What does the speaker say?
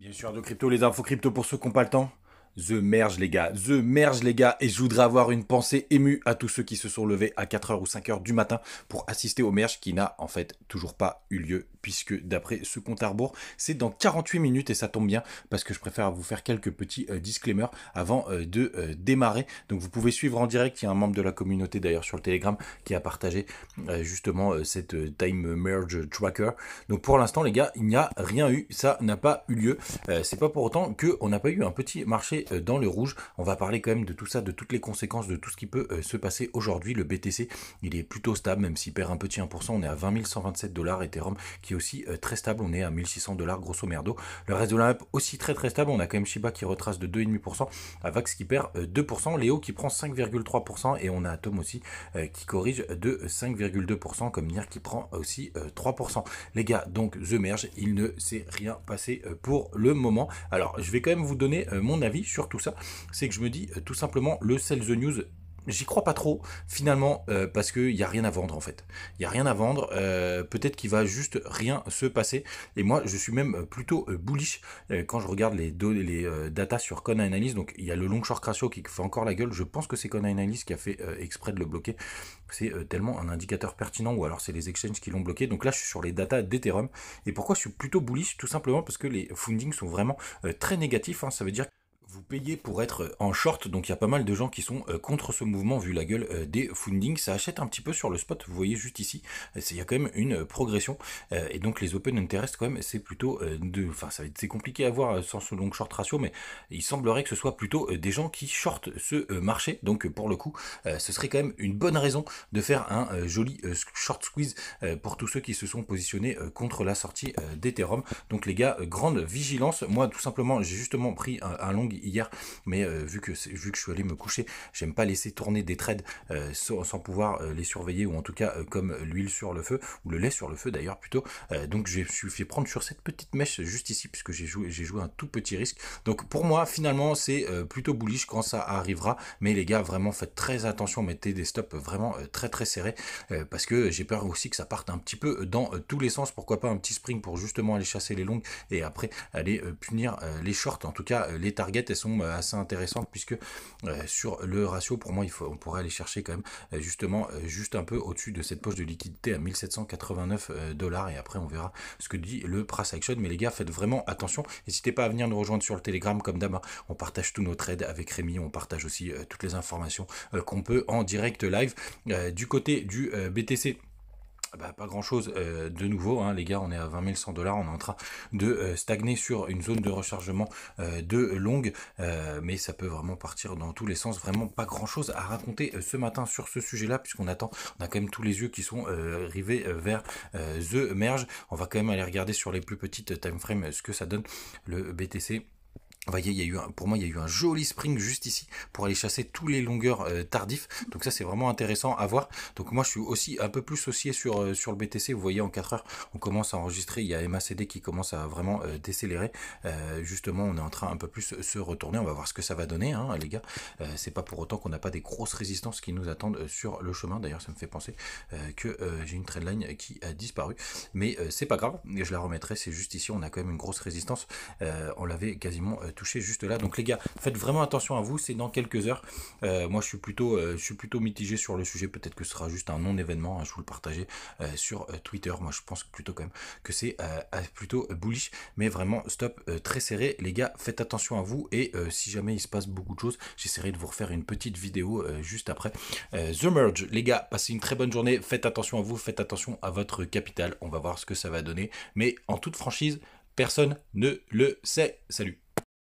Bien sûr, de crypto, les infos crypto pour ceux qui n'ont pas le temps. The Merge les gars, The Merge les gars, et je voudrais avoir une pensée émue à tous ceux qui se sont levés à 4 heures ou 5 heures du matin pour assister au Merge qui n'a en fait toujours pas eu lieu puisque d'après ce compte à rebours, c'est dans 48 minutes et ça tombe bien parce que je préfère vous faire quelques petits disclaimers avant de démarrer. Donc vous pouvez suivre en direct, il y a un membre de la communauté d'ailleurs sur le Telegram qui a partagé justement cette Time Merge Tracker. Donc pour l'instant les gars, il n'y a rien eu, ça n'a pas eu lieu. C'est pas pour autant qu'on n'a pas eu un petit marché dans le rouge. On va parler quand même de tout ça, de toutes les conséquences, de tout ce qui peut se passer aujourd'hui. Le BTC, il est plutôt stable, même s'il perd un petit 1%. On est à 20 127 $. Ethereum qui est aussi très stable. On est à 1600 $ grosso merdo. Le reste de la map aussi très très stable. On a quand même Shiba qui retrace de 2,5%. Avax qui perd 2%. Léo qui prend 5,3%. Et on a Atom aussi qui corrige de 5,2%. Comme Nier qui prend aussi 3%. Les gars, donc The Merge, il ne s'est rien passé pour le moment. Alors, je vais quand même vous donner mon avis sur tout ça. C'est que je me dis tout simplement le Sell the News. J'y crois pas trop finalement parce qu'il n'y a rien à vendre en fait. Il n'y a rien à vendre. Peut-être qu'il va juste rien se passer. Et moi je suis même plutôt bullish quand je regarde les datas sur Coinanalysis. Donc il y a le long short ratio qui fait encore la gueule. Je pense que c'est Coinanalysis qui a fait exprès de le bloquer. C'est tellement un indicateur pertinent ou alors c'est les exchanges qui l'ont bloqué. Donc là je suis sur les datas d'Ethereum. Et pourquoi je suis plutôt bullish? Tout simplement parce que les fundings sont vraiment très négatifs. Hein. Ça veut dire vous payez pour être en short, donc il y a pas mal de gens qui sont contre ce mouvement vu la gueule des fundings. Ça achète un petit peu sur le spot, vous voyez juste ici, il y a quand même une progression. Et donc les open interest quand même, c'est plutôt enfin c'est compliqué à voir sans ce long short ratio, mais il semblerait que ce soit plutôt des gens qui shortent ce marché. Donc pour le coup, ce serait quand même une bonne raison de faire un joli short squeeze pour tous ceux qui se sont positionnés contre la sortie d'Ethereum. Donc les gars, grande vigilance. Moi tout simplement, j'ai justement pris un long hier, mais vu que je suis allé me coucher, j'aime pas laisser tourner des trades sans pouvoir les surveiller, ou en tout cas comme l'huile sur le feu, ou le lait sur le feu d'ailleurs plutôt. Donc je me suis fait prendre sur cette petite mèche juste ici, puisque j'ai joué un tout petit risque. Donc pour moi finalement c'est plutôt bullish quand ça arrivera, mais les gars vraiment faites très attention, mettez des stops vraiment très très serrés, parce que j'ai peur aussi que ça parte un petit peu dans tous les sens. Pourquoi pas un petit spring pour justement aller chasser les longues et après aller punir les shorts. En tout cas les targets elles sont assez intéressantes, puisque sur le ratio pour moi on pourrait aller chercher quand même justement juste un peu au-dessus de cette poche de liquidité à 1789 $, et après on verra ce que dit le price action. Mais les gars, faites vraiment attention, n'hésitez pas à venir nous rejoindre sur le Telegram comme d'hab. On partage tous nos trades avec Rémi, on partage aussi toutes les informations qu'on peut en direct live. Du côté du BTC, bah, pas grand chose de nouveau, hein, les gars. On est à 20 100 $. On est en train de stagner sur une zone de rechargement de longue, mais ça peut vraiment partir dans tous les sens. Vraiment pas grand chose à raconter ce matin sur ce sujet là, puisqu'on attend, on a quand même tous les yeux qui sont rivés vers The Merge. On va quand même aller regarder sur les plus petites time frames ce que ça donne le BTC. Vous voyez, pour moi, il y a eu un joli spring juste ici pour aller chasser tous les longueurs tardifs. Donc ça, c'est vraiment intéressant à voir. Donc moi, je suis aussi un peu plus haussier sur le BTC. Vous voyez, en 4 heures, on commence à enregistrer. Il y a MACD qui commence à vraiment décélérer. Justement, on est en train un peu plus se retourner. On va voir ce que ça va donner, hein, les gars. C'est pas pour autant qu'on n'a pas des grosses résistances qui nous attendent sur le chemin. D'ailleurs, ça me fait penser que j'ai une trendline qui a disparu. Mais c'est pas grave, je la remettrai. C'est juste ici, on a quand même une grosse résistance. On l'avait quasiment touché juste là. Donc les gars, faites vraiment attention à vous, c'est dans quelques heures. Moi je suis plutôt mitigé sur le sujet. Peut-être que ce sera juste un non-événement, hein, je vous le partageais sur Twitter. Moi je pense plutôt quand même que c'est plutôt bullish, mais vraiment stop très serré. Les gars, faites attention à vous, et si jamais il se passe beaucoup de choses, j'essaierai de vous refaire une petite vidéo juste après. The Merge, les gars, passez une très bonne journée, faites attention à vous, faites attention à votre capital. On va voir ce que ça va donner, mais en toute franchise, personne ne le sait. Salut.